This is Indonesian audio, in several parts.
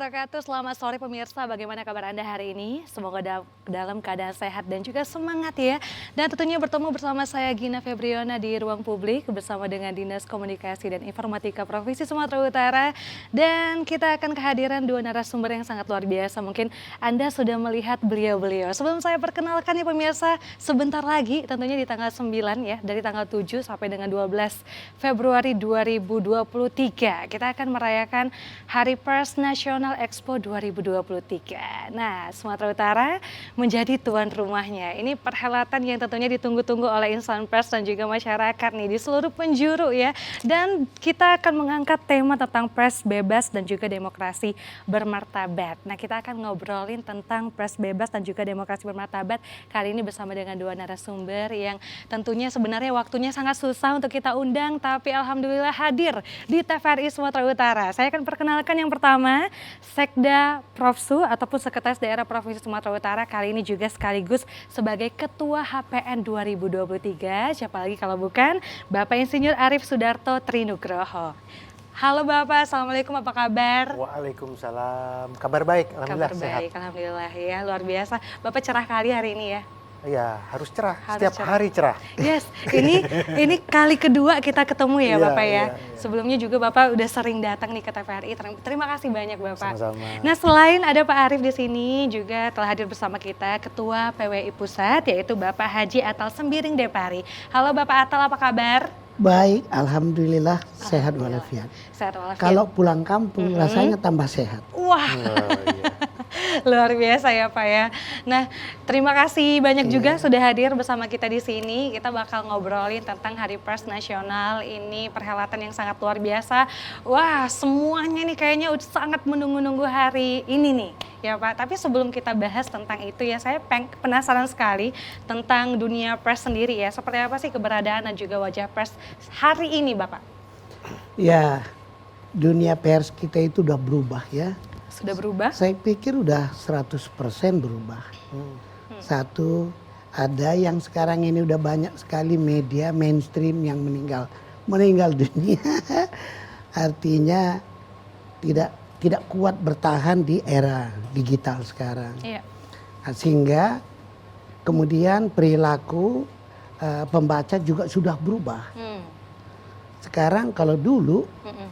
wabarakatuh. Selamat sore pemirsa, bagaimana kabar Anda hari ini? Semoga dalam keadaan sehat dan juga semangat ya. Dan tentunya bertemu bersama saya Gina Febriona di Ruang Publik bersama dengan Dinas Komunikasi dan Informatika Provinsi Sumatera Utara. Dan kita akan kehadiran dua narasumber yang sangat luar biasa. Mungkin Anda sudah melihat beliau-beliau. Sebelum saya perkenalkan ya pemirsa, sebentar lagi tentunya di tanggal 9 ya, dari tanggal 7 sampai dengan 12 Februari 2023. Kita akan merayakan Hari Pers Nasional Expo 2023. Nah, Sumatera Utara menjadi tuan rumahnya. Ini perhelatan yang tentunya ditunggu-tunggu oleh insan pers dan juga masyarakat nih di seluruh penjuru ya. Dan kita akan mengangkat tema tentang pers bebas dan juga demokrasi bermartabat. Nah, kita akan ngobrolin tentang pers bebas dan juga demokrasi bermartabat kali ini bersama dengan dua narasumber yang tentunya sebenarnya waktunya sangat susah untuk kita undang, tapi alhamdulillah hadir di TVRI Sumatera Utara. Saya akan perkenalkan yang pertama, Sekda Profsu ataupun Sekretaris Daerah Provinsi Sumatera Utara, kali ini juga sekaligus sebagai Ketua HPN 2023. Siapa lagi kalau bukan Bapak Insinyur Arief Sudarto Trinugroho. Halo Bapak, Assalamualaikum, apa kabar? Waalaikumsalam, kabar baik, alhamdulillah kabar sehat. Baik, alhamdulillah ya, luar biasa. Bapak cerah kali hari ini ya. Iya, harus cerah, Harus setiap cerah. hari cerah. Yes, ini kali kedua kita ketemu ya Iya, Bapak ya. iya. Sebelumnya juga Bapak udah sering datang nih ke TVRI. Terima kasih banyak Bapak. Sama-sama. Nah, selain ada Pak Arief di sini juga telah hadir bersama kita Ketua PWI Pusat, yaitu Bapak Haji Atal Sembiring Depari. Halo Bapak Atal, apa kabar? Baik, alhamdulillah sehat walafiat. Sehat walafiat. Kalau pulang kampung rasanya tambah sehat. Wah, Oh, iya. luar biasa ya Pak ya. Nah, terima kasih banyak juga sudah hadir bersama kita di sini. Kita bakal ngobrolin tentang Hari Pers Nasional. Ini perhelatan yang sangat luar biasa. Wah, semuanya nih kayaknya udah sangat menunggu-nunggu hari ini nih ya Pak. Tapi sebelum kita bahas tentang itu ya, saya penasaran sekali tentang dunia pers sendiri ya. Seperti apa sih keberadaan dan juga wajah pers hari ini Bapak? Ya, dunia pers kita itu udah berubah ya. Sudah berubah? Saya pikir udah 100% berubah. Satu, ada yang sekarang ini udah banyak sekali media mainstream yang meninggal dunia. Artinya tidak kuat bertahan di era digital sekarang. Iya. Sehingga kemudian perilaku pembaca juga sudah berubah. Sekarang kalau dulu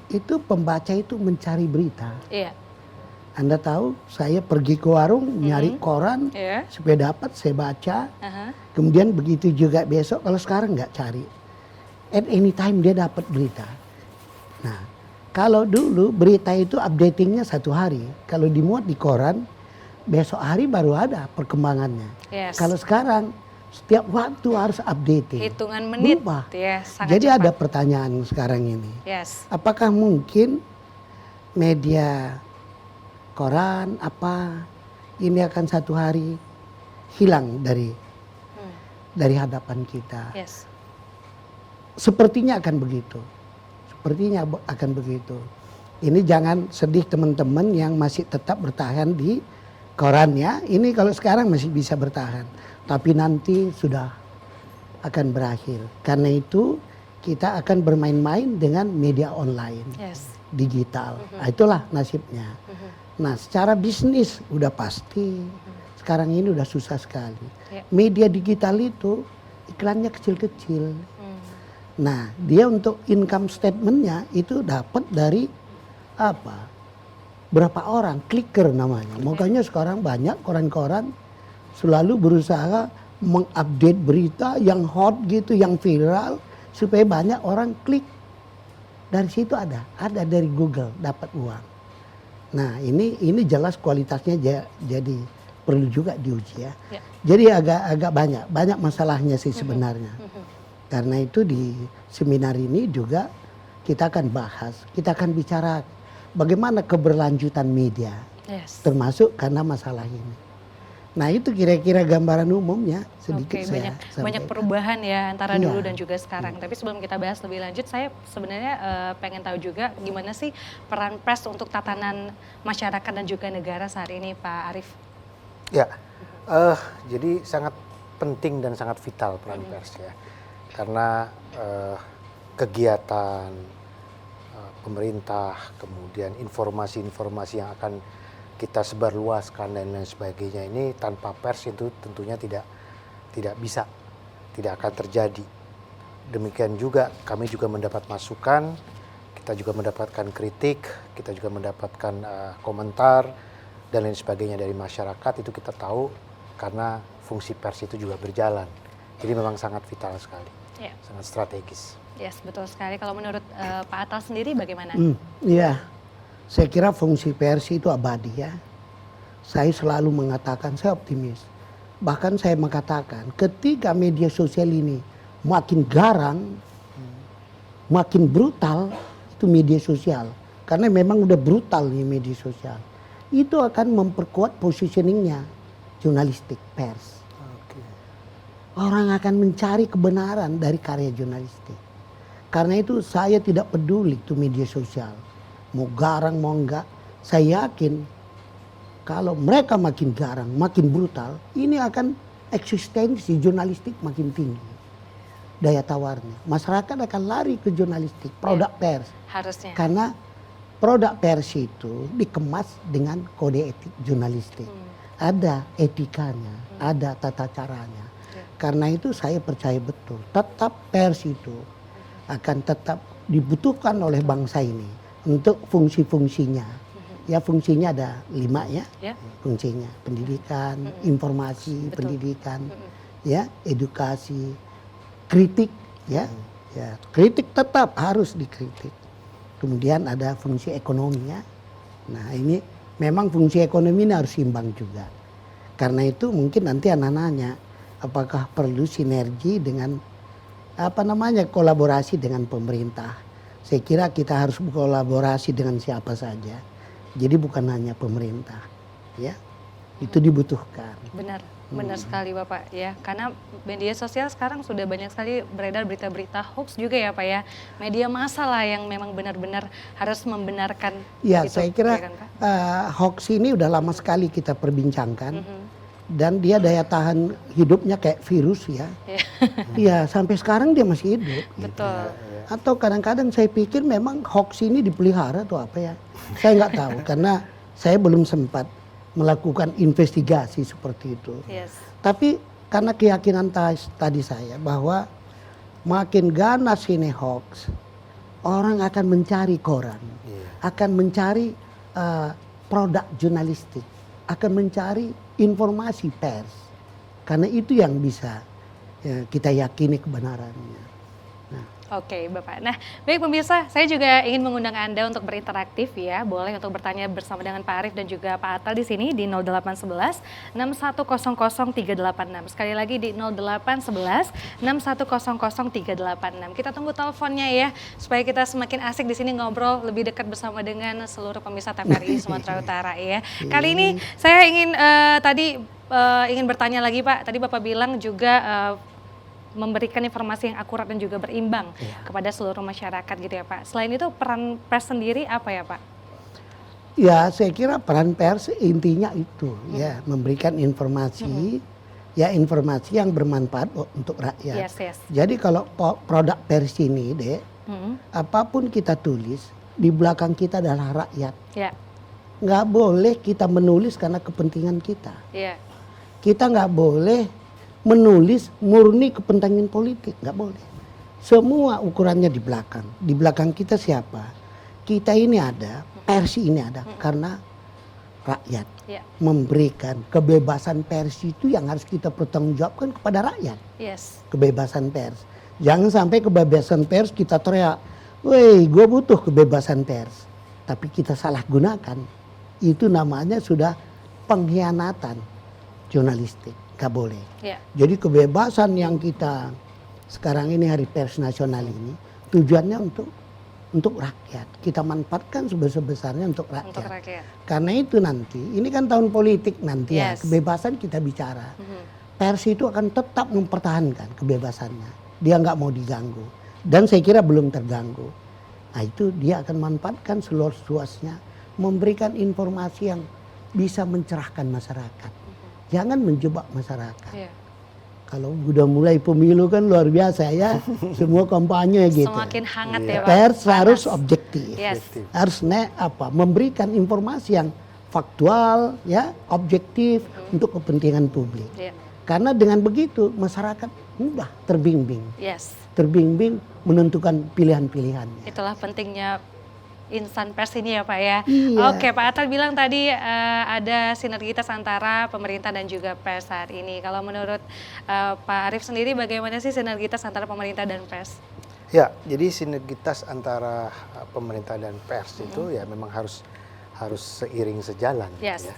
itu pembaca itu mencari berita. Iya. Anda tahu saya pergi ke warung nyari koran Iya. supaya dapat saya baca. Aha. Kemudian begitu juga besok, kalau sekarang nggak cari. At any time dia dapat berita. Nah, kalau dulu berita itu updatingnya 1 hari. Kalau dimuat di koran, besok hari baru ada perkembangannya. Yes. Kalau sekarang setiap waktu harus updating. Hitungan menit Berubah. ya, sangat Jadi cepat. ada pertanyaan sekarang ini. Yes. Apakah mungkin media koran apa ini akan 1 hari hilang dari hadapan kita? Yes. Sepertinya akan begitu. Sepertinya akan begitu. Ini jangan sedih teman-teman yang masih tetap bertahan di koran ya. Ini kalau sekarang masih bisa bertahan. Tapi nanti sudah akan berakhir. Karena itu kita akan bermain-main dengan media online. Yes. Digital. Nah, itulah nasibnya. Nah, secara bisnis udah pasti. Sekarang ini udah susah sekali. Ya. Media digital itu iklannya kecil-kecil. Nah, dia untuk income statementnya itu dapat dari apa? Berapa orang? Clicker namanya. Makanya sekarang banyak koran-koran selalu berusaha mengupdate berita yang hot gitu, yang viral supaya banyak orang klik. Dari situ ada dari Google dapat uang. Nah, ini jelas kualitasnya jadi perlu juga diuji ya. Ya. Jadi agak banyak masalahnya sih sebenarnya. Karena itu di seminar ini juga kita akan bahas, kita akan bicara bagaimana keberlanjutan media, Yes. termasuk karena masalah ini. Nah, itu kira-kira gambaran umumnya sedikit Oke, saya banyak sampaikan. perubahan ya antara Iya. dulu dan juga sekarang. Tapi sebelum kita bahas lebih lanjut, saya sebenarnya pengen tahu juga gimana sih peran pers untuk tatanan masyarakat dan juga negara saat ini, Pak Arief. Ya, jadi sangat penting dan sangat vital peran pers ya. Karena kegiatan pemerintah, kemudian informasi-informasi yang akan kita sebarluaskan dan lain sebagainya ini tanpa pers itu tentunya tidak bisa, tidak akan terjadi. Demikian juga kami juga mendapat masukan, kita juga mendapatkan kritik, kita juga mendapatkan komentar dan lain sebagainya dari masyarakat. Itu kita tahu karena fungsi pers itu juga berjalan. Jadi memang sangat vital sekali, sangat strategis. Yes, betul sekali. Kalau menurut Pak Atal sendiri bagaimana? Iya, saya kira fungsi pers itu abadi ya. Saya selalu mengatakan, saya optimis. Bahkan saya mengatakan ketika media sosial ini makin garang, makin brutal, itu media sosial. Karena memang udah brutal nih media sosial. Itu akan memperkuat positioningnya jurnalistik pers. Orang akan mencari kebenaran dari karya jurnalistik. Karena itu saya tidak peduli itu media sosial. Mau garang mau enggak. Saya yakin kalau mereka makin garang, makin brutal, ini akan eksistensi jurnalistik makin tinggi. Daya tawarnya. Masyarakat akan lari ke jurnalistik, produk pers. Harusnya. Karena produk pers itu dikemas dengan kode etik jurnalistik. Ada etikanya, ada tata caranya. Karena itu saya percaya betul, tetap pers itu akan tetap dibutuhkan oleh bangsa ini untuk fungsi-fungsinya. Ya fungsinya ada 5 ya, fungsinya pendidikan, informasi, pendidikan, ya edukasi, kritik, ya kritik tetap harus dikritik. Kemudian ada fungsi ekonomi ya. Nah ini memang fungsi ekonomi ini harus imbang juga. Karena itu mungkin nanti anak-anaknya apakah perlu sinergi dengan kolaborasi dengan pemerintah. Saya kira kita harus berkolaborasi dengan siapa saja. Jadi bukan hanya pemerintah, ya. Itu dibutuhkan. Benar sekali Bapak ya. Karena media sosial sekarang sudah banyak sekali beredar berita-berita hoax juga ya Pak ya. Media massa lah yang memang benar-benar harus membenarkan. Ya, itu, saya kira ya kan, Pak? Hoax ini udah lama sekali kita perbincangkan. Dan dia daya tahan hidupnya kayak virus ya. Iya, sampai sekarang dia masih hidup. Betul. Gitu. Atau kadang-kadang saya pikir memang hoax ini dipelihara atau apa ya. Saya nggak tahu karena saya belum sempat melakukan investigasi seperti itu. Yes. Tapi karena keyakinan tadi saya bahwa makin ganas ini hoax, orang akan mencari koran, akan mencari produk jurnalistik, akan mencari informasi pers. Karena itu yang bisa kita yakini kebenarannya. Oke Bapak. Nah baik pemirsa, saya juga ingin mengundang Anda untuk berinteraktif ya. Boleh untuk bertanya bersama dengan Pak Arief dan juga Pak Atal di sini di 0811 6100 386. Sekali lagi di 0811 6100 386. Kita tunggu teleponnya ya, supaya kita semakin asik di sini ngobrol lebih dekat bersama dengan seluruh pemirsa TVRI Sumatera Utara ya. Kali ini saya ingin ingin bertanya lagi Pak. Tadi Bapak bilang juga memberikan informasi yang akurat dan juga berimbang kepada seluruh masyarakat gitu ya Pak. Selain itu peran pers sendiri apa ya Pak? Ya saya kira peran pers intinya itu ya memberikan informasi ya informasi yang bermanfaat untuk rakyat. Yes. Jadi kalau produk pers ini apapun kita tulis di belakang kita adalah rakyat. Nggak boleh kita menulis karena kepentingan kita. Kita nggak boleh menulis murni kepentingan politik, nggak boleh. Semua ukurannya di belakang. Di belakang kita siapa? Kita ini ada, pers ini ada karena rakyat memberikan kebebasan pers itu yang harus kita pertanggungjawabkan kepada rakyat. Kebebasan pers. Jangan sampai kebebasan pers kita teriak, "Woi, gue butuh kebebasan pers." Tapi kita salah gunakan. Itu namanya sudah pengkhianatan jurnalistik. Gak boleh. Jadi kebebasan yang kita sekarang ini Hari Pers Nasional ini tujuannya untuk rakyat. Kita manfaatkan sebesar-besarnya untuk rakyat. Karena itu nanti, ini kan tahun politik nanti ya, kebebasan kita bicara. Pers itu akan tetap mempertahankan kebebasannya. Dia nggak mau diganggu. Dan saya kira belum terganggu. Nah itu dia akan manfaatkan seluas-luasnya, memberikan informasi yang bisa mencerahkan masyarakat. Jangan menjebak masyarakat. Kalau udah mulai pemilu kan luar biasa ya, semua kampanye gitu. Semakin hangat ya Pak. Pers harus Panas. objektif, Yes. harus memberikan informasi yang faktual, ya, objektif untuk kepentingan publik. Iya. Karena dengan begitu masyarakat mudah terbimbing, Yes. menentukan pilihan-pilihannya. Itulah pentingnya insan pers ini ya Pak ya. Iya. Oke, Pak Atal bilang tadi ada sinergitas antara pemerintah dan juga pers saat ini. Kalau menurut Pak Arief sendiri bagaimana sih sinergitas antara pemerintah dan pers? Ya, jadi sinergitas antara pemerintah dan pers itu ya memang harus seiring sejalan. Yes. Ya.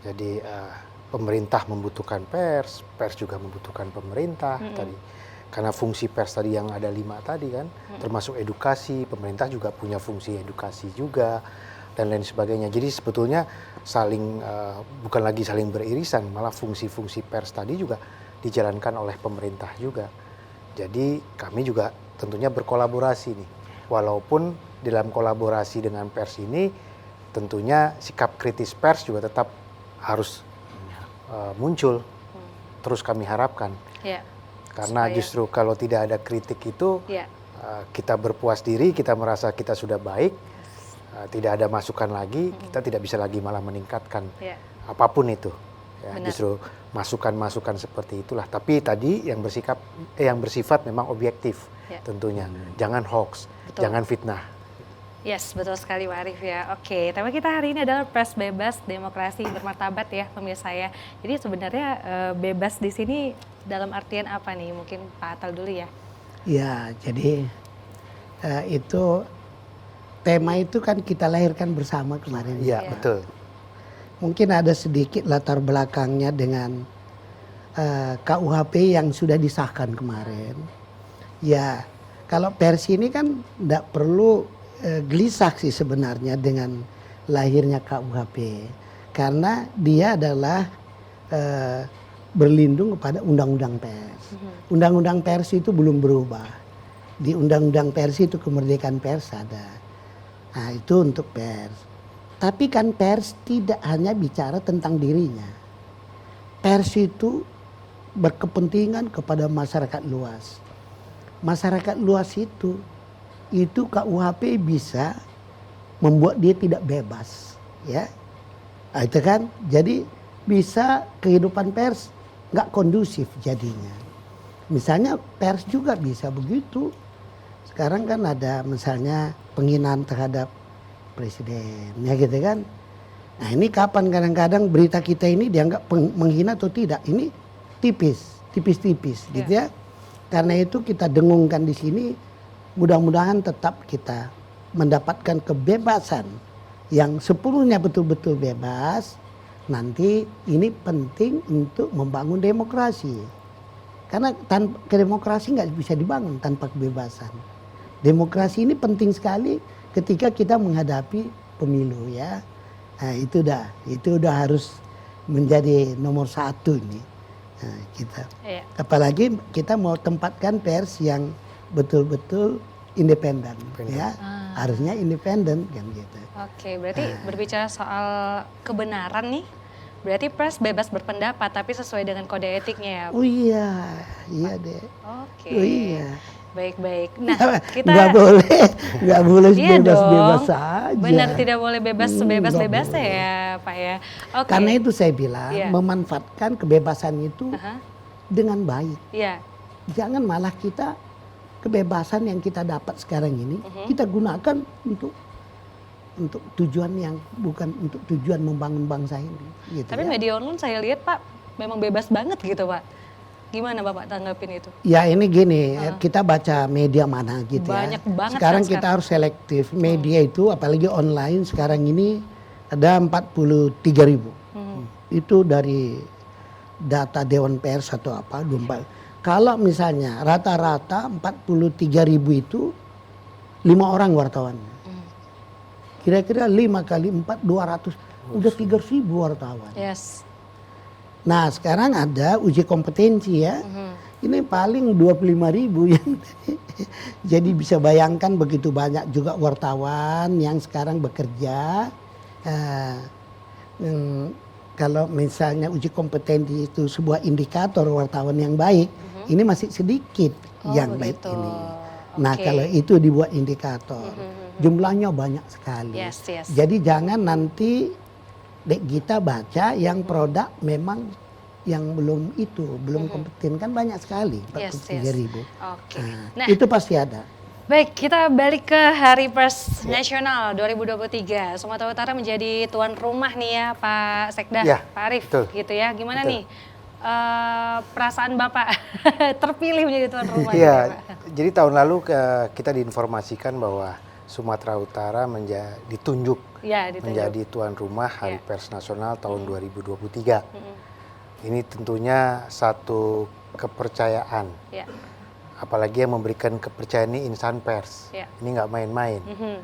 Jadi pemerintah membutuhkan pers, pers juga membutuhkan pemerintah tadi. Karena fungsi pers tadi yang ada 5 tadi kan, termasuk edukasi, pemerintah juga punya fungsi edukasi juga, dan lain sebagainya. Jadi sebetulnya bukan lagi saling beririsan, malah fungsi-fungsi pers tadi juga dijalankan oleh pemerintah juga. Jadi kami juga tentunya berkolaborasi nih. Walaupun dalam kolaborasi dengan pers ini, tentunya sikap kritis pers juga tetap harus muncul. Terus kami harapkan. Ya. Karena justru kalau tidak ada kritik itu, ya. Kita berpuas diri, kita merasa kita sudah baik, tidak ada masukan lagi, kita tidak bisa lagi malah meningkatkan apapun itu. Ya, justru masukan-masukan seperti itulah. Tapi tadi yang bersifat memang objektif tentunya. Jangan hoax, jangan fitnah. Yes, betul sekali Pak Arief ya. Oke, tema kita hari ini adalah pers bebas, demokrasi bermartabat ya pemirsa ya. Jadi sebenarnya bebas di sini dalam artian apa nih? Mungkin Pak Atal dulu ya. Ya, jadi itu tema itu kan kita lahirkan bersama kemarin. Iya, betul. Mungkin ada sedikit latar belakangnya dengan KUHP yang sudah disahkan kemarin. Ya, kalau pers ini kan tidak perlu gelisah sih sebenarnya dengan lahirnya KUHP. Karena dia adalah berlindung kepada undang-undang pers. Undang-undang pers itu belum berubah. Di undang-undang pers itu kemerdekaan pers ada. Nah itu untuk pers. Tapi kan pers tidak hanya bicara tentang dirinya. Pers itu berkepentingan kepada masyarakat luas. Masyarakat luas itu KUHP bisa membuat dia tidak bebas, ya. Nah, itu kan, jadi bisa kehidupan pers nggak kondusif jadinya. Misalnya pers juga bisa begitu. Sekarang kan ada misalnya penghinaan terhadap presiden, ya gitu kan. Nah ini kapan kadang-kadang berita kita ini dianggap menghina atau tidak? Ini tipis-tipis, gitu ya. Karena itu kita dengungkan di sini. Mudah-mudahan tetap kita mendapatkan kebebasan yang sepenuhnya betul-betul bebas. Nanti ini penting untuk membangun demokrasi. Karena demokrasi nggak bisa dibangun tanpa kebebasan. Demokrasi ini penting sekali ketika kita menghadapi pemilu ya. Nah, itu udah harus menjadi nomor 1 ini. Nah, kita. Apalagi kita mau tempatkan pers yang betul-betul independen, ya. Harusnya independen kan gitu. Oke, berarti berbicara soal kebenaran nih, berarti pers bebas berpendapat tapi sesuai dengan kode etiknya ya. Oh iya deh. Oke. Oh iya. Baik-baik. Nah, kita nggak boleh iya bebas-bebas dong. saja. Benar, tidak boleh bebas-bebasnya ya, Pak ya. Oke. Karena itu saya bilang memanfaatkan kebebasan itu dengan baik. Iya. Jangan malah kita kebebasan yang kita dapat sekarang ini kita gunakan untuk tujuan yang bukan untuk tujuan membangun bangsa ini. Gitu. Tapi media online saya lihat Pak memang bebas banget gitu Pak. Gimana Bapak tanggapin itu? Ya ini gini, kita baca media mana gitu. Banyak banget sekarang kan kita harus selektif. Media itu apalagi online sekarang ini ada 43.000. Itu dari data Dewan Pers atau apa, 24. Kalau misalnya rata-rata 43.000 itu 5 orang wartawan. Kira-kira 5 kali 4, 200. Udah 3.000 wartawan. Yes. Nah sekarang ada uji kompetensi ya. Ini paling 25.000 yang jadi bisa bayangkan begitu banyak juga wartawan yang sekarang bekerja. kalau misalnya uji kompetensi itu sebuah indikator wartawan yang baik, ini masih sedikit yang baik begitu. ini. Nah, Oke. kalau itu dibuat indikator, jumlahnya banyak sekali. Yes. Jadi jangan nanti Dek Gita baca yang produk memang yang belum kompeten, kan banyak sekali, 43.000. Oke. Nah, itu pasti ada. Baik, kita balik ke Hari Pers Nasional 2023. Sumatera Utara menjadi tuan rumah nih ya Pak Sekda, Ya, Pak Arief, betul. gitu ya. Gimana Betul. nih perasaan Bapak terpilih menjadi tuan rumah? gitu Iya, ya, Pak? jadi tahun lalu kita diinformasikan bahwa Sumatera Utara ditunjuk Ya, ditunjuk. menjadi tuan rumah Hari Ya. Pers Nasional tahun 2023. Ini tentunya satu kepercayaan, Ya. apalagi yang memberikan kepercayaan ini insan pers. Ya. Ini nggak main-main. Mhm.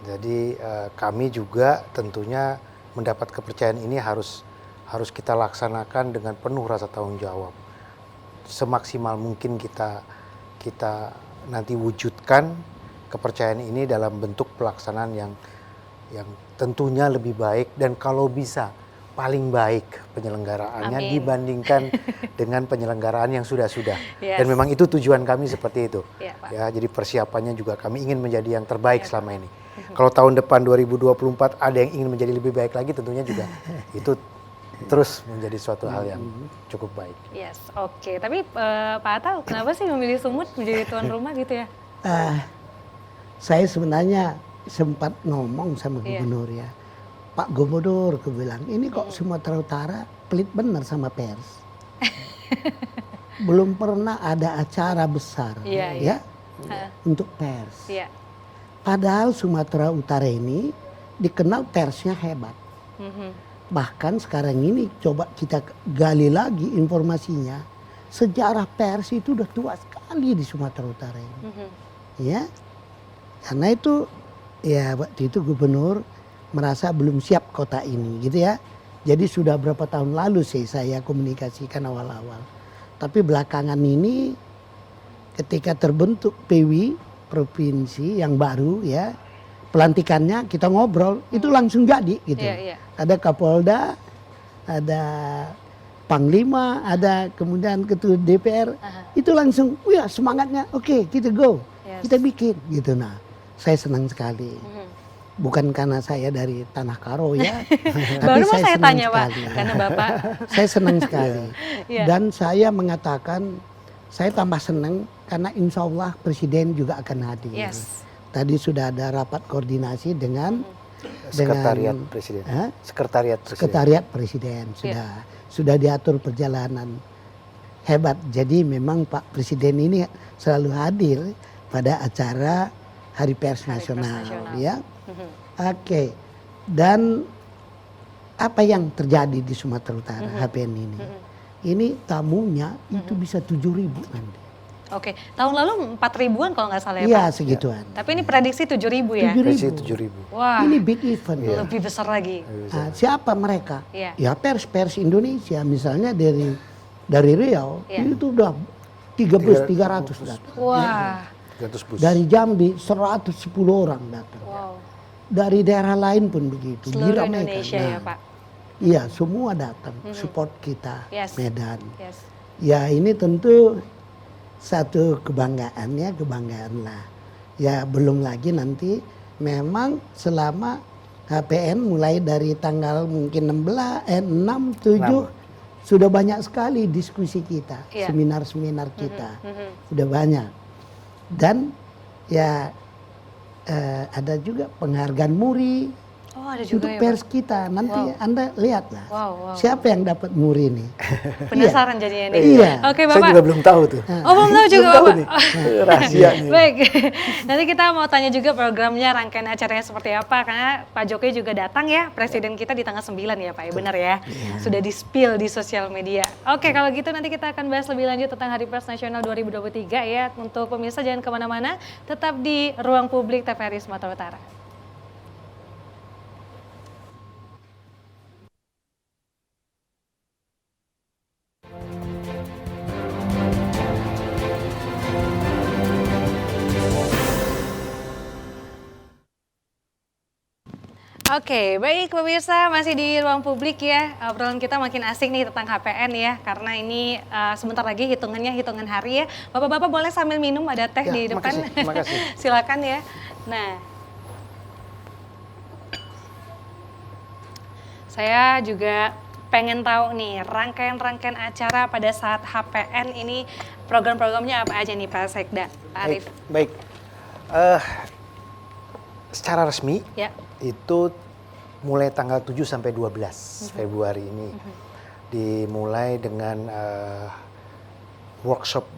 Jadi kami juga tentunya mendapat kepercayaan ini harus kita laksanakan dengan penuh rasa tanggung jawab. Semaksimal mungkin kita nanti wujudkan kepercayaan ini dalam bentuk pelaksanaan yang tentunya lebih baik dan kalau bisa paling baik penyelenggaraannya Amin. dibandingkan dengan penyelenggaraan yang sudah-sudah. Yes. Dan memang itu tujuan kami seperti itu. Ya, Pak. Ya, jadi persiapannya juga kami ingin menjadi yang terbaik selama ini. Kalau tahun depan 2024 ada yang ingin menjadi lebih baik lagi, tentunya juga itu terus menjadi suatu hal yang cukup baik. Yes, oke. Tapi Pak Atal, kenapa sih memilih Sumut menjadi tuan rumah gitu ya? Saya sebenarnya sempat ngomong sama Iya. gubernur ya. Pak Gubernur, aku bilang, ini kok Sumatera Utara pelit benar sama pers. Belum pernah ada acara besar Iya. untuk pers. Iya. Padahal Sumatera Utara ini dikenal persnya hebat. Mhm. Bahkan sekarang ini coba kita gali lagi informasinya. Sejarah pers itu udah tua sekali di Sumatera Utara ini. Mhm. Ya, karena itu ya waktu itu gubernur merasa belum siap kota ini gitu ya. Jadi sudah berapa tahun lalu sih saya komunikasikan awal-awal. Tapi belakangan ini ketika terbentuk PW provinsi yang baru ya, pelantikannya kita ngobrol itu langsung jadi gitu. Iya. Ada Kapolda, ada Panglima, ada kemudian Ketua DPR, itu langsung, wah semangatnya, oke kita go, Yes. kita bikin gitu. Nah, saya senang sekali. Bukan karena saya dari Tanah Karo ya, tapi Baru mau saya senang tanya Pak, sekali. karena Bapak Saya senang sekali. Iya. Dan saya mengatakan, saya tambah senang karena insya Allah Presiden juga akan hadir. yes. Tadi sudah ada rapat koordinasi dengan Sekretariat Presiden. Hah? Sekretariat Presiden. Sekretariat Presiden sudah diatur perjalanan hebat. Jadi memang Pak Presiden ini selalu hadir pada acara Hari Pers Hari Pers Nasional, Nasional. ya. Oke. Dan apa yang terjadi di Sumatera Utara HPN ini? Ini tamunya itu bisa 7.000 nanti. Oke, tahun lalu 4.000-an kalau nggak salah ya Iya, Pak. segituan. Tapi ini prediksi 7.000 ya? 7.000. Versi 7.000. Wah, Ini big event. lebih besar lagi. Nah, siapa mereka? Iya. Ya pers Indonesia, misalnya dari Riau Iya. itu udah 13.300 datang. Wah, 300 bus. Dari Jambi 110 orang datang. wow. Dari daerah lain pun begitu. Seluruh Diramaikan. Indonesia ya Nah, Pak? Iya, semua datang support kita Yes. Medan. Yes. Ya ini tentu satu kebanggaan lah. Ya belum lagi nanti memang selama HPN mulai dari tanggal mungkin 6, 7 sudah banyak sekali diskusi kita, Iya. seminar-seminar kita. Sudah banyak. Dan ya ada juga penghargaan MURI Oh ada juga untuk ya pers Pak? kita. Nanti Wow. Anda lihatlah Wow. siapa yang dapat MURI nih. Penasaran jadinya nih. Iya. Oke Saya Bapak. juga belum tahu tuh. Oh belum tahu juga Belum tahu Bapak. nih. Rahasia nih. Baik, nanti kita mau tanya juga programnya, rangkaian acaranya seperti apa. Karena Pak Jokowi juga datang ya, Presiden kita di tanggal 9 ya Pak, ya benar ya. Sudah di-spill di sosial media. Oke, kalau gitu nanti kita akan bahas lebih lanjut tentang Hari Pers Nasional 2023 ya. Untuk pemirsa jangan kemana-mana, tetap di Ruang Publik TVRI Sumatera Utara. Oke, baik pemirsa, masih di ruang publik ya. Obrolan kita makin asik nih tentang HPN ya, karena ini sebentar lagi hitungan hari ya. Bapak-bapak boleh sambil minum, ada teh Ya, di depan. makasih. Silakan ya. Nah, saya juga pengen tahu nih rangkaian-rangkaian acara pada saat HPN ini, program-programnya apa aja nih Pak Sekda, Pak Arief? Baik. Secara resmi Ya. itu mulai tanggal 7 sampai 12 Februari ini. Dimulai dengan workshop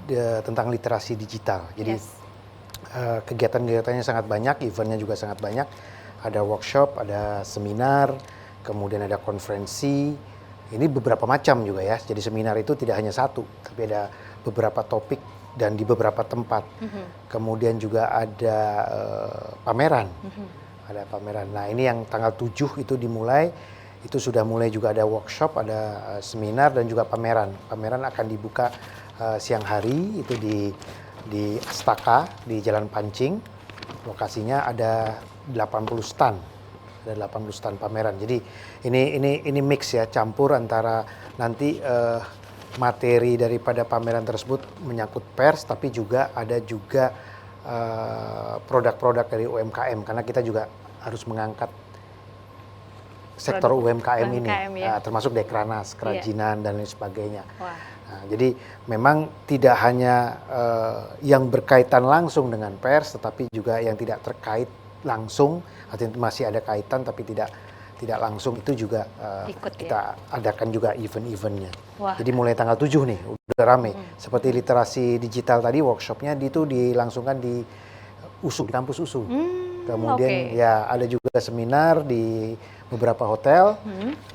tentang literasi digital. Jadi Yes. kegiatan-kegiatannya sangat banyak, eventnya juga sangat banyak. Ada workshop, ada seminar, kemudian ada konferensi. Ini beberapa macam juga ya. Jadi seminar itu tidak hanya satu, tapi ada beberapa topik dan di beberapa tempat. Kemudian juga ada pameran. Ada pameran. Nah, ini yang tanggal 7 itu dimulai. Itu sudah mulai juga ada workshop, ada seminar dan juga pameran. Pameran akan dibuka siang hari itu di Astaka di Jalan Pancing. Lokasinya ada 80 stand. Ada 80 stand pameran. Jadi ini mix ya, campur antara nanti materi daripada pameran tersebut menyangkut pers, tapi juga ada juga produk-produk dari UMKM, karena kita juga harus mengangkat sektor UMKM ini, ya. termasuk Dekranas, kerajinan dan lain sebagainya. Wah. Nah, jadi memang tidak hanya yang berkaitan langsung dengan pers, tetapi juga yang tidak terkait langsung, artinya masih ada kaitan tapi tidak langsung, itu juga Ikut, kita adakan juga event-eventnya. Wah. Jadi mulai tanggal 7 nih udah rame. Seperti literasi digital tadi workshopnya itu dilangsungkan di USU, di kampus USU. Kemudian ya ada juga seminar di beberapa hotel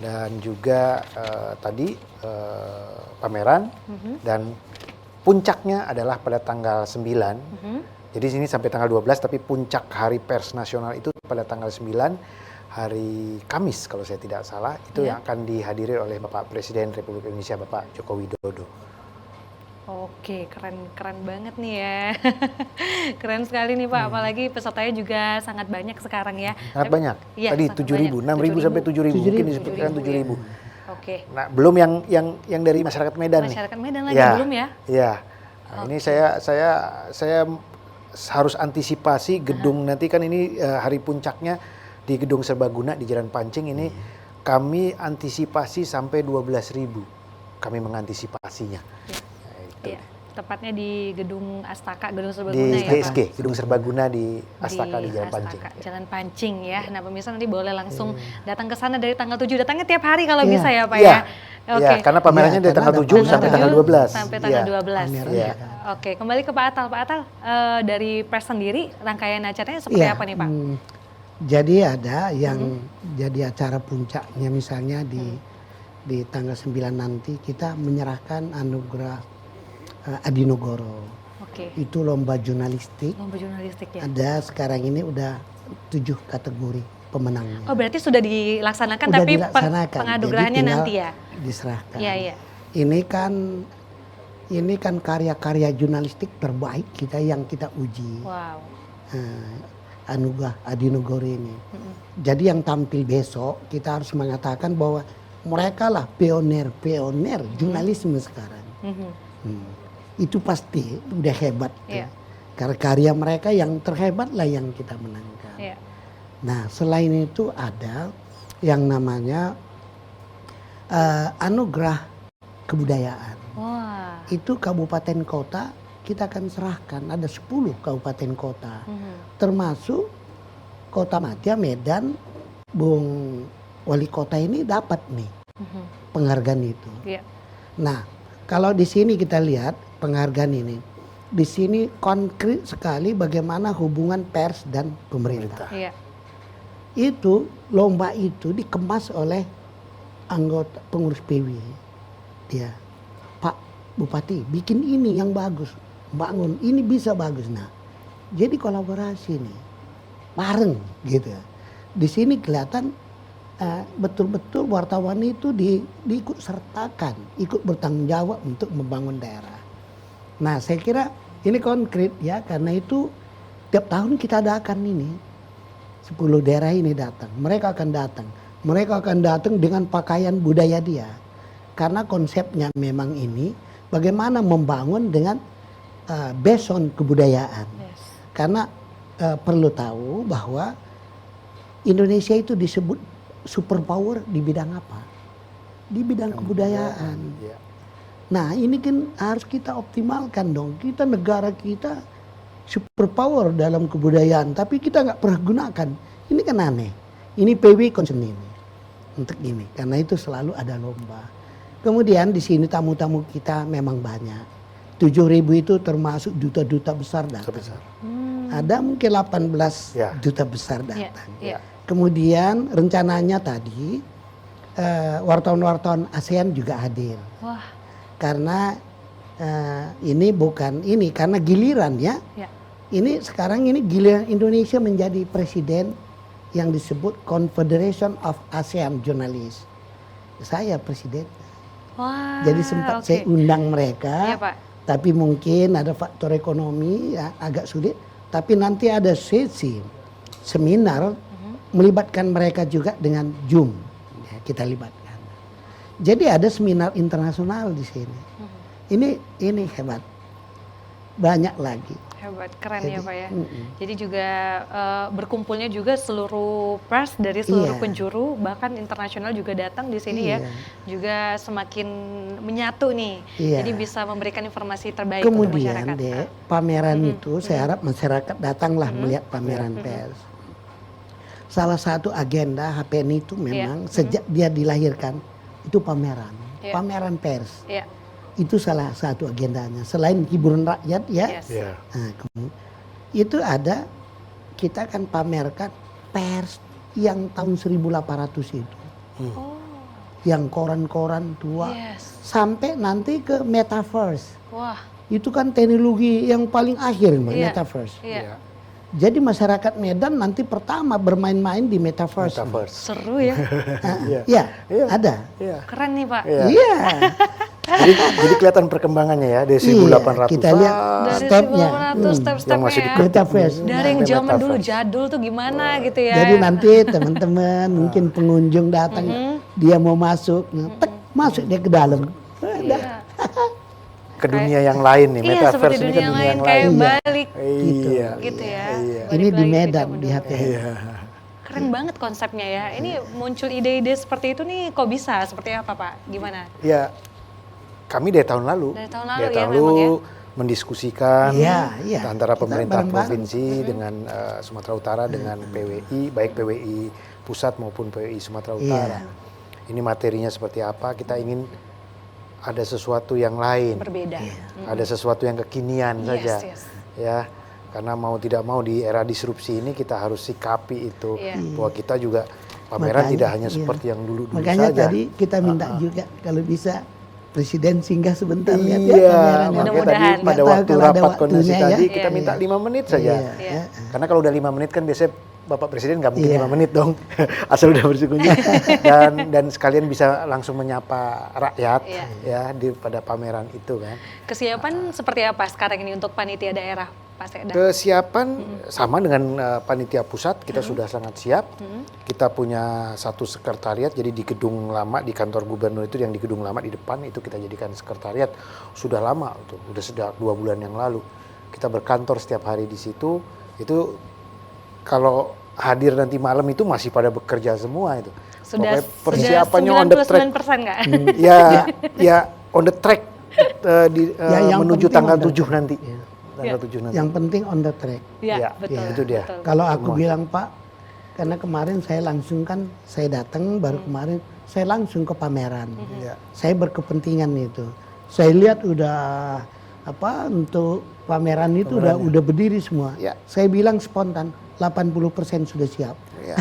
dan juga tadi pameran dan puncaknya adalah pada tanggal 9. Jadi sini sampai tanggal 12, tapi puncak Hari Pers Nasional itu pada tanggal 9 hari Kamis kalau saya tidak salah, itu yang akan dihadiri oleh Bapak Presiden Republik Indonesia Bapak Joko Widodo. Oke, keren banget nih ya. Keren sekali nih Pak, apalagi pesertanya juga sangat banyak sekarang ya. Sangat banyak. Iya, Tadi sangat 7.000, banyak. 6.000 sampai 7.000. Mungkin 7.000. disebutkan 7.000. Oke. Nah, belum yang dari masyarakat Medan nih. Masyarakat Medan lagi belum ya? Iya. Nah, ini saya harus antisipasi gedung nanti kan ini hari puncaknya di Gedung Serbaguna di Jalan Pancing ini kami antisipasi sampai 12.000. Kami mengantisipasinya. Nah, itu. Iya. Tepatnya di Gedung Astaka, Gedung Di Serbaguna ya Pak? GSG, Gedung Serbaguna di Astaka di Jalan Pancing. Astaka, Jalan Pancing ya. Nah pemirsa nanti boleh langsung datang ke sana dari tanggal 7. Datangnya tiap hari kalau bisa ya Pak Iya. ya? Oke. Iya, karena pamerannya dari tanggal 7 sampai tanggal 12. Sampai tanggal 12. Pameran Iya. juga. Oke, kembali ke Pak Atal. Pak Atal, dari pers sendiri rangkaian acaranya seperti Iya, apa nih Pak? Jadi ada yang jadi acara puncaknya misalnya di tanggal 9 nanti kita menyerahkan anugerah Adi Nugoro. Oke. Itu lomba jurnalistik. Lomba jurnalistik ya. Ada sekarang ini udah 7 kategori pemenangnya. Oh berarti sudah dilaksanakan Udah tapi dilaksanakan. pengadugrahannya Jadi tinggal nanti ya? Diserahkan. Iya, iya. Ini kan karya-karya jurnalistik terbaik kita yang kita uji. Wow. Anugerah Adi Nugoro ini. Jadi yang tampil besok kita harus mengatakan bahwa mereka lah pioner jurnalisme sekarang. Itu pasti udah hebat. Iya. Karena karya mereka yang terhebat lah yang kita menangkan. Iya. Nah selain itu ada yang namanya anugerah kebudayaan. Wah. Itu kabupaten kota kita akan serahkan, ada 10 kabupaten kota. Termasuk Kota Madia, Medan, Bung Wali Kota ini dapat nih penghargaan itu. Iya. Nah, kalau di sini kita lihat penghargaan ini, di sini konkret sekali bagaimana hubungan pers dan pemerintah. Iya. Itu lomba itu dikemas oleh anggota pengurus PW. Dia, Pak Bupati, bikin ini yang bagus, bangun ini bisa bagus. Nah, jadi kolaborasi nih, bareng gitu. Di sini kelihatan betul-betul wartawan itu diikut sertakan, ikut bertanggung jawab untuk membangun daerah. Nah, saya kira ini konkret ya, karena itu tiap tahun kita adakan ini. 10 daerah ini datang. Mereka akan datang. Mereka akan datang dengan pakaian budaya dia. Karena konsepnya memang ini bagaimana membangun dengan based on kebudayaan. Yes. Karena perlu tahu bahwa Indonesia itu disebut superpower di bidang apa? Di bidang kebudayaan. Ya. Nah ini kan harus kita optimalkan dong. Kita negara kita superpower dalam kebudayaan, tapi kita nggak pernah gunakan. Ini kan aneh. Ini PW concern ini untuk ini. Karena itu selalu ada lomba. Kemudian di sini tamu-tamu kita memang banyak. 7.000 itu termasuk duta-duta besar datang. Sebesar. Ada mungkin 18 Ya. duta besar Iya, datang. iya. Kemudian rencananya tadi wartawan-wartawan ASEAN juga hadir. Wah, Karena ini bukan ini, karena giliran ya. ya. Ini sekarang ini giliran Indonesia menjadi presiden yang disebut Confederation of ASEAN Journalists. Saya presiden. Wah. Jadi sempat oke. saya undang mereka. Iya, Pak. Tapi mungkin ada faktor ekonomi ya, agak sulit. Tapi nanti ada sesi seminar melibatkan mereka juga dengan Zoom. Ya, kita libatkan. Jadi ada seminar internasional di sini. Ini hebat. Banyak lagi. Hebat, keren Jadi, ya Pak ya. Jadi juga berkumpulnya juga seluruh pers dari seluruh Iya. penjuru, bahkan internasional juga datang di sini ya. Iya. Juga semakin menyatu nih. Iya. Jadi bisa memberikan informasi terbaik untuk Kemudian masyarakat. deh pameran itu saya harap masyarakat datanglah melihat pameran pers. Salah satu agenda HPN itu memang sejak dia dilahirkan itu pameran, Iya. pameran pers. Iya. Itu salah satu agendanya. Selain hiburan rakyat ya, Yes. Ya. nah, itu ada kita akan pamerkan pers yang tahun 1800 itu, Oh, yang koran-koran tua, yes. sampai nanti ke metaverse. Wah, Itu kan teknologi yang paling akhir, Mbak, Iya. metaverse. iya. Jadi masyarakat Medan nanti pertama bermain-main di metaverse. Metaverse. Seru ya. Ya, Iya. ada. Iya. Keren nih Pak. Iya. Iya. Jadi kelihatan perkembangannya ya dari Iya, 1800. kita lihat Dari stepnya. 1900 step-stepnya Yang masih ya. diklik. Metaverse. Dari yang Sampai zaman dulu metaverse. jadul tuh gimana gitu ya. Jadi nanti teman-teman mungkin pengunjung datang, dia mau masuk, nah, tek, masuk dia ke dalam. Iya. Ke dunia yang lain nih, Iya, metaverse seperti ini ke dunia dunia yang kayak lain. balik Iya. gitu ya. Iya. Balik Ini di lagi ke Medan zaman di dulu. HPN. Iya. Keren banget konsepnya ya. Ini muncul ide-ide seperti itu nih kok bisa? Seperti apa Pak? Gimana? Ya, kami dari tahun lalu. Dari tahun lalu ya memang ya. Mendiskusikan Iya, iya. antara Kita pemerintah bareng-bareng. provinsi dengan Sumatera Utara dengan PWI, baik PWI pusat maupun PWI Sumatera Utara. Ini materinya seperti apa? Kita ingin ada sesuatu yang lain, Berbeda. ada sesuatu yang kekinian Yes, saja, yes. ya. Karena mau tidak mau di era disrupsi ini kita harus sikapi itu Iya. bahwa kita juga pameran Makanya, tidak hanya iya. seperti yang dulu-dulu Makanya saja. tadi kita minta juga kalau bisa Presiden singgah sebentar lihat ya Iya, pamerannya. makanya tadi Mudah-mudahan. pada Nggak tahu waktu kalau ada rapat koordinasi waktunya tadi ya. kita Iya, minta iya. 5 menit saja. Iya, Iya. Karena kalau udah 5 menit kan biasanya Bapak Presiden nggak mungkin Iya. 5 menit dong, asal udah bersekunya. dan sekalian bisa langsung menyapa rakyat Iya. ya pada pameran itu kan. Kesiapan seperti apa sekarang ini untuk panitia daerah Pak Sekda? Kesiapan sama dengan panitia pusat kita sudah sangat siap. Kita punya satu sekretariat, jadi di gedung lama di kantor gubernur itu yang di gedung lama di depan itu kita jadikan sekretariat sudah lama tuh, udah sejak 2 bulan yang lalu. Kita berkantor setiap hari di situ. Itu kalau hadir nanti malam itu masih pada bekerja semua itu. Sudah Pokoknya persiapannya on the track. 99% nggak? Ya on the track yang menuju penting tanggal on the 7 track. nanti. Iya. Tanggal 7 nanti. Yang penting on the track. Iya, Ya, betul. itu dia. betul. Kalau aku Semua. bilang Pak, karena kemarin saya langsung kan saya datang baru kemarin saya langsung ke pameran. Ya. Saya berkepentingan itu. Saya lihat udah apa untuk pameran itu udah berdiri semua. Ya. Saya bilang spontan 80% sudah siap. Ya.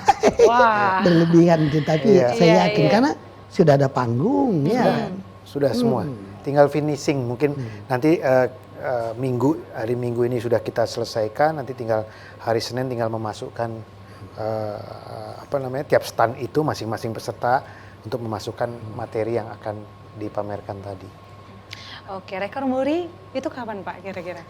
Wah, Berlebihan tapi Iya. saya Iya, yakin iya. karena sudah ada panggung ya. Sudah semua. Tinggal finishing mungkin nanti hari Minggu ini sudah kita selesaikan, nanti tinggal hari Senin tinggal memasukkan tiap stand itu masing-masing peserta untuk memasukkan materi yang akan dipamerkan tadi. oke. Rekor muri itu kapan Pak kira-kira?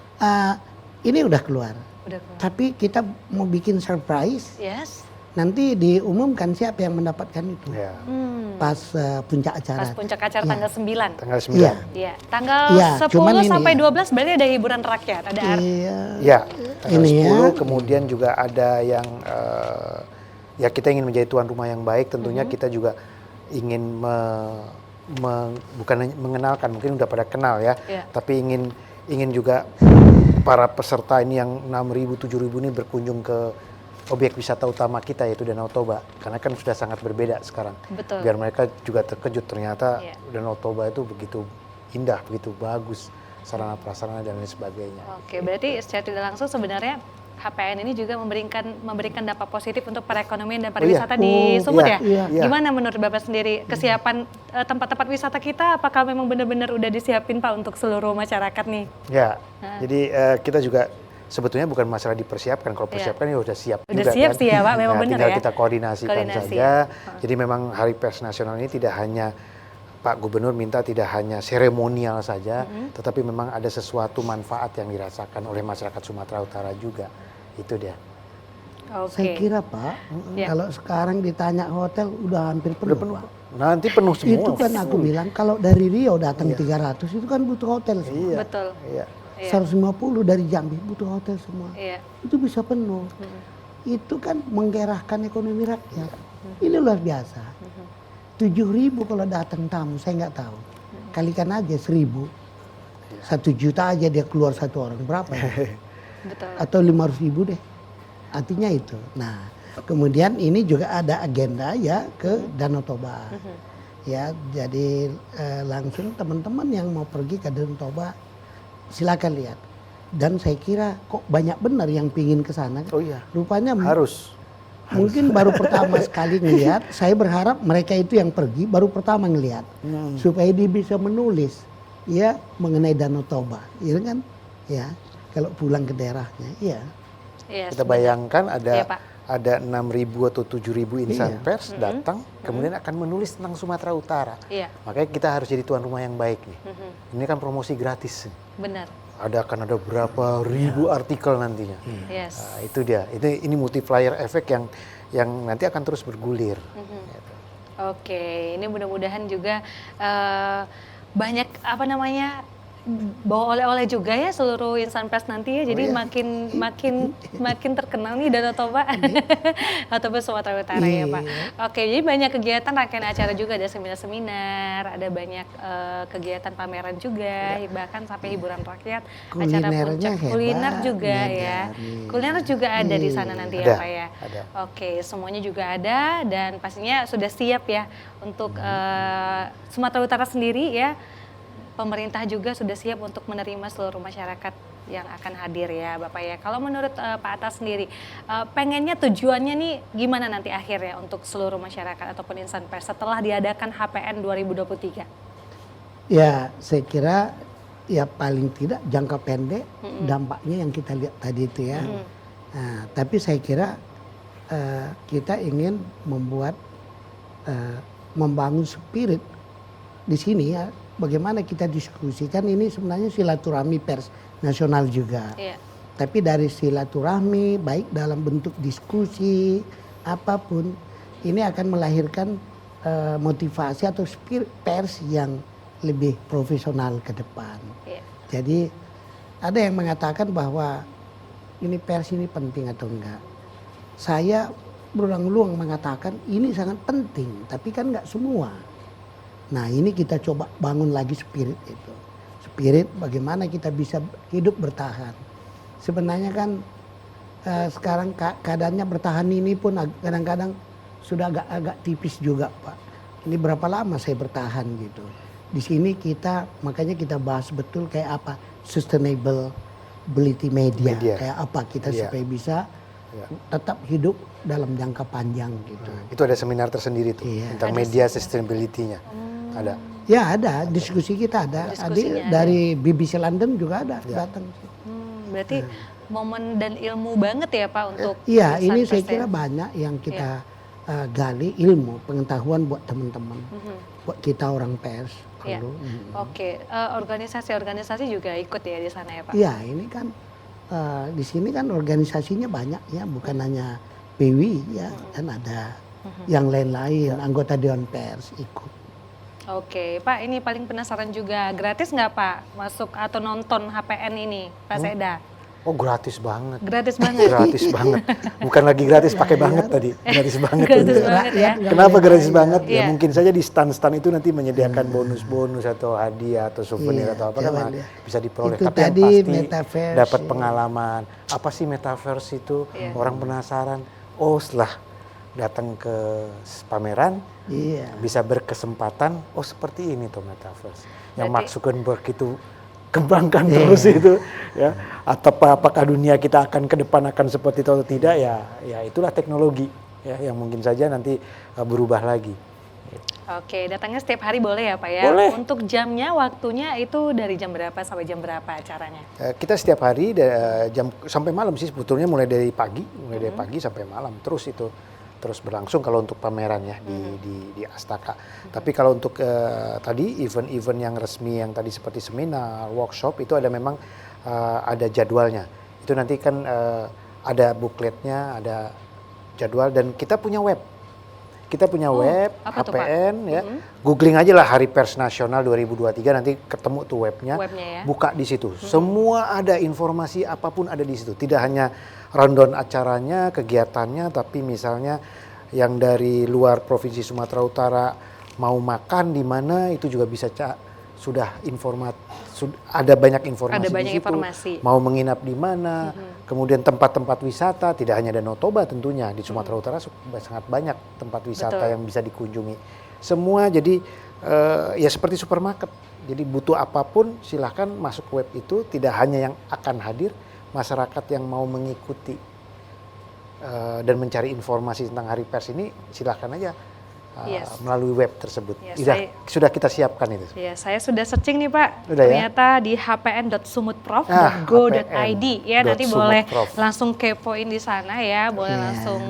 ini udah keluar. Udah keluar. Tapi kita mau bikin surprise, Yes. nanti diumumkan siapa yang mendapatkan itu. Ya. Pas puncak acara. Pas puncak acara Ya. tanggal 9. Tanggal 9. Iya. Iya, tanggal Iya, 10 cuman ini sampai ya. 12 berarti ada hiburan rakyat, ada Iya. Ya, tanggal Ini ya. 10 kemudian juga ada yang ya kita ingin menjadi tuan rumah yang baik, tentunya kita juga ingin bukan mengenalkan, mungkin udah pada kenal ya, Iya. tapi ingin juga para peserta ini yang 6.000 7.000 ini berkunjung ke objek wisata utama kita yaitu Danau Toba, karena kan sudah sangat berbeda sekarang. Betul. Biar mereka juga terkejut ternyata Iya. Danau Toba itu begitu indah, begitu bagus sarana prasarana dan lain sebagainya. Oke, berarti secara tidak langsung sebenarnya HPN ini juga memberikan dampak positif untuk perekonomian dan pariwisata di Sumut ya? Iya. Gimana menurut Bapak sendiri kesiapan tempat-tempat wisata kita? Apakah memang benar-benar udah disiapin Pak untuk seluruh masyarakat nih? Ya, jadi kita juga sebetulnya bukan masalah dipersiapkan. Kalau persiapkan ya udah siap Udah juga siap kan. sih ya Pak, memang Nah, benar tinggal ya. kita koordinasikan Koordinasi saja. ya. Jadi memang Hari Pers Nasional ini tidak hanya Pak Gubernur minta tidak hanya seremonial saja, tetapi memang ada sesuatu manfaat yang dirasakan oleh masyarakat Sumatera Utara juga. Itu dia. Oke. Saya kira Pak, Ya. kalau sekarang ditanya hotel udah hampir penuh, Pak. Nanti penuh semua. Itu kan aku bilang kalau dari Rio datang 300 itu kan butuh hotel semua. Iya. Betul. Iya. Iya. 150 dari Jambi butuh hotel semua. Iya. Itu bisa penuh. Itu kan menggerakkan ekonomi rakyat. Ini luar biasa. 7.000 kalau datang tamu, saya nggak tahu. Kalikan aja 1.000. 1 juta aja dia keluar satu orang, berapa ya? Betul. Atau 500.000 deh. Artinya itu. Nah, kemudian ini juga ada agenda ya ke Danau Toba. Ya, jadi langsung teman-teman yang mau pergi ke Danau Toba silakan lihat. Dan saya kira kok banyak benar yang pingin ke sana. Oh iya. Rupanya Harus. mungkin baru pertama sekali ngelihat. Saya berharap mereka itu yang pergi baru pertama ngelihat. Supaya dia bisa menulis ya mengenai Danau Toba. Iya kan? Ya, kalau pulang ke daerahnya. Iya. Iya, Kita bayangkan Iya, Pak. ada 6.000 atau 7.000 insan Iya. pers datang, kemudian akan menulis tentang Sumatera Utara. Iya, Makanya kita harus jadi tuan rumah yang baik nih. Ini kan promosi gratis. benar. Akan ada berapa ribu artikel nantinya. Yes. Nah, itu dia. Ini multiplier efek yang nanti akan terus bergulir. Gitu. Oke, ini mudah-mudahan juga banyak apa namanya bawa oleh-oleh juga ya seluruh insan pers nanti ya. Jadi makin terkenal nih Danau Toba ataupun Sumatera Utara ya Pak. Oke, jadi banyak kegiatan rangkaian acara juga, ada seminar-seminar, ada banyak kegiatan pameran juga, bahkan sampai hiburan rakyat, acara Kulinernya puncak hebat, kuliner juga ya. Medan. Kuliner juga ada di sana nanti Ada, ya Pak ya. ada. Oke, semuanya juga ada dan pastinya sudah siap ya untuk Sumatera Utara sendiri ya. Pemerintah juga sudah siap untuk menerima seluruh masyarakat yang akan hadir ya Bapak ya. Kalau menurut Pak Atta sendiri, pengennya tujuannya nih gimana nanti akhirnya untuk seluruh masyarakat ataupun insan pers setelah diadakan HPN 2023? Ya, saya kira ya paling tidak jangka pendek dampaknya yang kita lihat tadi itu ya. Nah, tapi saya kira kita ingin membangun spirit di sini ya. Bagaimana kita diskusikan ini sebenarnya silaturahmi pers nasional juga. Iya. Tapi dari silaturahmi baik dalam bentuk diskusi apapun ini akan melahirkan motivasi atau spirit pers yang lebih profesional ke depan. Iya. Jadi ada yang mengatakan bahwa ini pers ini penting atau enggak. Saya berulang-ulang mengatakan ini sangat penting, tapi kan enggak semua. Nah ini kita coba bangun lagi spirit itu. Spirit bagaimana kita bisa hidup bertahan. Sebenarnya kan sekarang keadaannya bertahan ini pun kadang-kadang sudah agak tipis juga Pak. Ini berapa lama saya bertahan gitu. Di sini makanya kita bahas betul kayak apa sustainability media. Kayak apa kita supaya bisa tetap hidup dalam jangka panjang gitu. Itu ada seminar tersendiri tuh tentang media sustainability-nya. Ada. Ya ada, diskusi kita ada. Dari BBC London juga ada datang. Berarti momen dan ilmu banget ya Pak untuk Iya, insan ini pers saya ya? kira banyak yang kita gali ilmu, pengetahuan buat teman-teman, buat kita orang pers. Iya. Perlu. Oke, organisasi-organisasi juga ikut ya di sana ya Pak? Iya, ini kan di sini kan organisasinya banyak ya, bukan hanya PWI ya, kan ada yang lain-lain, anggota Dewan Pers ikut. Oke, Pak, ini paling penasaran juga, gratis nggak Pak masuk atau nonton HPN ini, Pak Sekda? Oh gratis banget. Gratis banget. Gratis banget. Bukan lagi gratis, pakai banget tadi. Gratis banget. Gratis Udah. banget ya. Kenapa gratis banget? Iya. Ya mungkin saja di stand-stand itu nanti menyediakan bonus-bonus atau hadiah atau souvenir Iya, atau apa coba kan lihat. bisa diperoleh. Itu Tapi yang tadi pasti metaverse, dapat ya. pengalaman. Apa sih metaverse itu? Iya. Orang penasaran. Oh setelah datang ke pameran Iya. bisa berkesempatan. Oh seperti ini tuh metaverse. Yang Mark Berarti- Zuckerberg itu kembangkan terus itu ya, atau apakah dunia kita akan ke depan akan seperti itu atau tidak, ya itulah teknologi ya yang mungkin saja nanti berubah lagi. Oke, datangnya setiap hari boleh ya Pak ya? Boleh. Untuk jamnya, waktunya itu dari jam berapa sampai jam berapa acaranya? Kita setiap hari jam sampai malam sih sebetulnya, mulai dari pagi sampai malam terus itu terus berlangsung kalau untuk pameran ya di Astaka. Tapi kalau untuk tadi event-event yang resmi yang tadi seperti seminar, workshop itu ada memang ada jadwalnya. Itu nanti kan ada bukletnya, ada jadwal, dan kita punya web. Kita punya web apa tuh, Pak? HPN ya. Googling aja lah Hari Pers Nasional 2023 nanti ketemu tuh webnya. Webnya ya. Buka di situ. Semua ada informasi apapun ada di situ. Tidak hanya rundown acaranya, kegiatannya, tapi misalnya yang dari luar Provinsi Sumatera Utara mau makan di mana itu juga bisa sudah ada banyak informasi Ada di banyak situ. informasi. Mau menginap di mana, kemudian tempat-tempat wisata, tidak hanya Danau Toba tentunya, di Sumatera Utara sangat banyak tempat wisata Betul. yang bisa dikunjungi. Semua jadi ya seperti supermarket. Jadi butuh apapun silahkan masuk ke web itu, tidak hanya yang akan hadir, masyarakat yang mau mengikuti dan mencari informasi tentang Hari Pers ini silahkan aja Yes. melalui web tersebut. Yes, Sudah kita siapkan itu. Ya, saya sudah searching nih Pak. Udah ya? Ternyata di hpn.sumutprof.go.id ya, nanti boleh hpn.sumutprof. langsung kepoin di sana ya, boleh Iya. langsung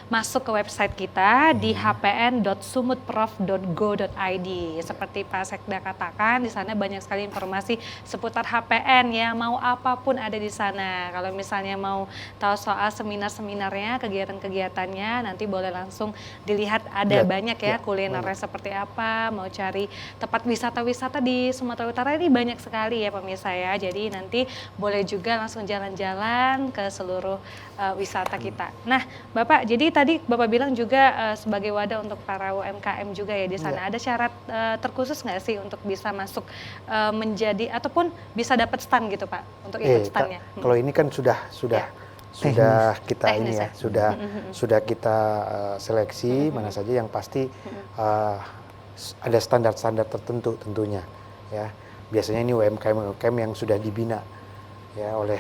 masuk ke website kita di hpn.sumutprof.go.id. Seperti Pak Sekda katakan, di sana banyak sekali informasi seputar HPN ya, mau apapun ada di sana. Kalau misalnya mau tahu soal seminar-seminarnya, kegiatan-kegiatannya, nanti boleh langsung dilihat, ada banyak ya, kulinernya seperti apa, mau cari tempat wisata-wisata di Sumatera Utara ini banyak sekali ya pemirsa ya. Jadi nanti boleh juga langsung jalan-jalan ke seluruh wisata kita. Nah, Bapak, jadi tadi Bapak bilang juga sebagai wadah untuk para UMKM juga ya di sana. Ada syarat terkhusus nggak sih untuk bisa masuk menjadi ataupun bisa dapat stand gitu Pak untuk ikut standnya? Kalau ini kan sudah kita ini Teknis ya, sudah kita seleksi mana saja yang pasti ada standar-standar tertentu tentunya ya. Biasanya ini UMKM yang sudah dibina ya oleh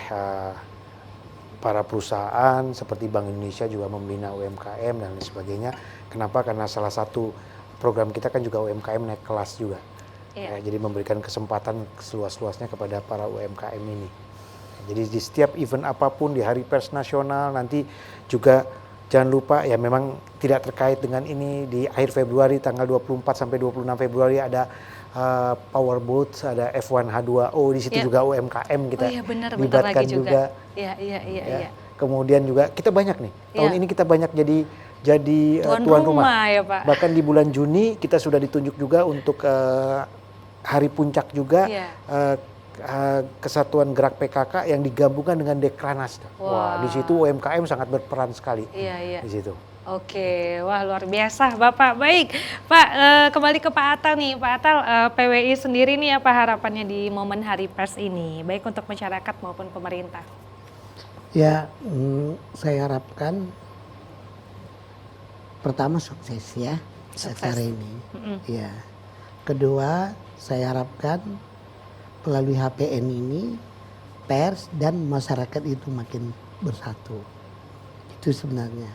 para perusahaan, seperti Bank Indonesia juga membina UMKM dan lain sebagainya. Kenapa? Karena salah satu program kita kan juga UMKM naik kelas juga. Iya. Ya, jadi memberikan kesempatan seluas-luasnya kepada para UMKM ini. Jadi di setiap event apapun, di Hari Pers Nasional nanti juga jangan lupa ya, memang tidak terkait dengan ini, di akhir Februari tanggal 24 sampai 26 Februari ada Power Boat, ada F1H2O, di situ Ya. juga UMKM kita Oh iya benar, bentar libatkan lagi juga. Iya. ya. Kemudian juga kita banyak nih, tahun ini kita banyak jadi tuan rumah. Ya Pak. Bahkan di bulan Juni kita sudah ditunjuk juga untuk hari puncak juga. Iya. Kesatuan Gerak PKK yang digabungkan dengan Dekranas. Wah, di situ UMKM sangat berperan sekali. Iya. Di situ. Oke, wah luar biasa Bapak. Baik, Pak, kembali ke Pak Atal nih. Pak Atal, PWI sendiri nih apa harapannya di momen Hari Pers ini, baik untuk masyarakat maupun pemerintah? Ya, saya harapkan pertama sukses ya acara ini. Ya. Kedua, saya harapkan melalui HPN ini pers dan masyarakat itu makin bersatu. Itu sebenarnya.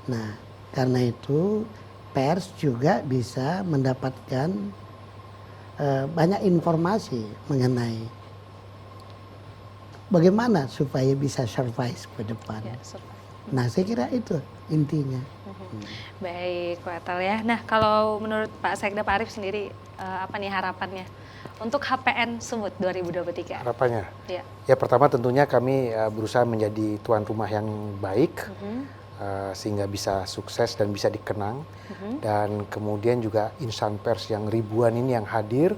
Nah, karena itu pers juga bisa mendapatkan banyak informasi mengenai bagaimana supaya bisa survive ke depan. Ya, super. Nah, saya kira itu intinya. Baik, Pak Atal ya. Nah, kalau menurut Pak Sekda, Pak Arief sendiri apa nih harapannya untuk HPN Sumut 2023? Harapannya? Ya. Ya pertama tentunya kami berusaha menjadi tuan rumah yang baik, sehingga bisa sukses dan bisa dikenang. Dan kemudian juga insan pers yang ribuan ini yang hadir,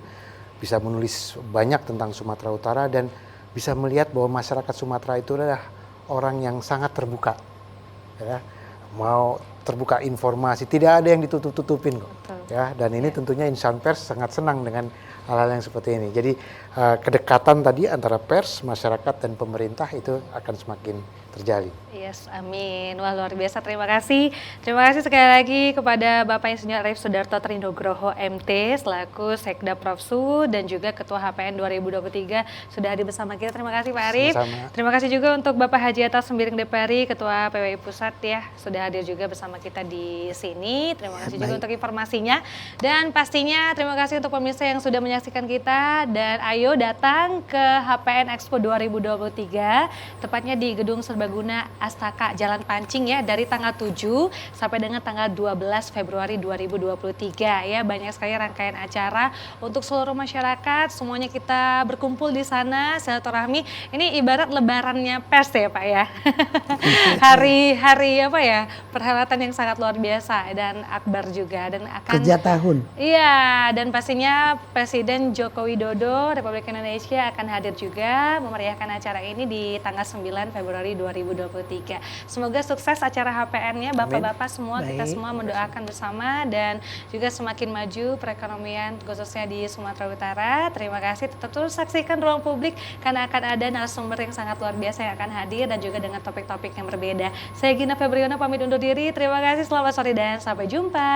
bisa menulis banyak tentang Sumatera Utara dan bisa melihat bahwa masyarakat Sumatera itu adalah orang yang sangat terbuka. Ya, mau terbuka informasi, tidak ada yang ditutup-tutupin kok. Ya, dan ini tentunya insan pers sangat senang dengan hal-hal yang seperti ini. Jadi kedekatan tadi antara pers, masyarakat dan pemerintah itu akan semakin terjalin. Yes, amin. Wah, luar biasa. Terima kasih. Terima kasih sekali lagi kepada Bapak Insinyur Arif Sudarto Trinugroho MT selaku Sekda Profsu dan juga Ketua HPN 2023 sudah hadir bersama kita. Terima kasih Pak Arif. Sama-sama. Terima kasih juga untuk Bapak Haji Atas Sembiring DPRI, Ketua PWI Pusat ya, sudah hadir juga bersama kita di sini. Terima kasih juga untuk informasinya. Dan pastinya terima kasih untuk pemirsa yang sudah menyaksikan kita, dan ayo datang ke HPN Expo 2023 tepatnya di Gedung Serbaguna Astaka Jalan Pancing ya, dari tanggal 7 sampai dengan tanggal 12 Februari 2023 ya. Banyak sekali rangkaian acara untuk seluruh masyarakat, semuanya kita berkumpul di sana silaturahmi. Ini ibarat lebarannya pers ya Pak ya. Hari-hari apa ya, perhelatan yang sangat luar biasa dan akbar juga, dan akan Kerja tahun. iya, dan pastinya Presiden Joko Widodo Republik Indonesia akan hadir juga memeriahkan acara ini di tanggal 9 Februari 2023. Semoga sukses acara HPN-nya, Bapak-bapak semua, kita Baik. semua mendoakan bersama dan juga semakin maju perekonomian khususnya di Sumatera Utara. Terima kasih, tetap terus saksikan Ruang Publik karena akan ada narasumber yang sangat luar biasa yang akan hadir dan juga dengan topik-topik yang berbeda. Saya Gina Febriona pamit undur diri, terima kasih, selamat sore dan sampai jumpa.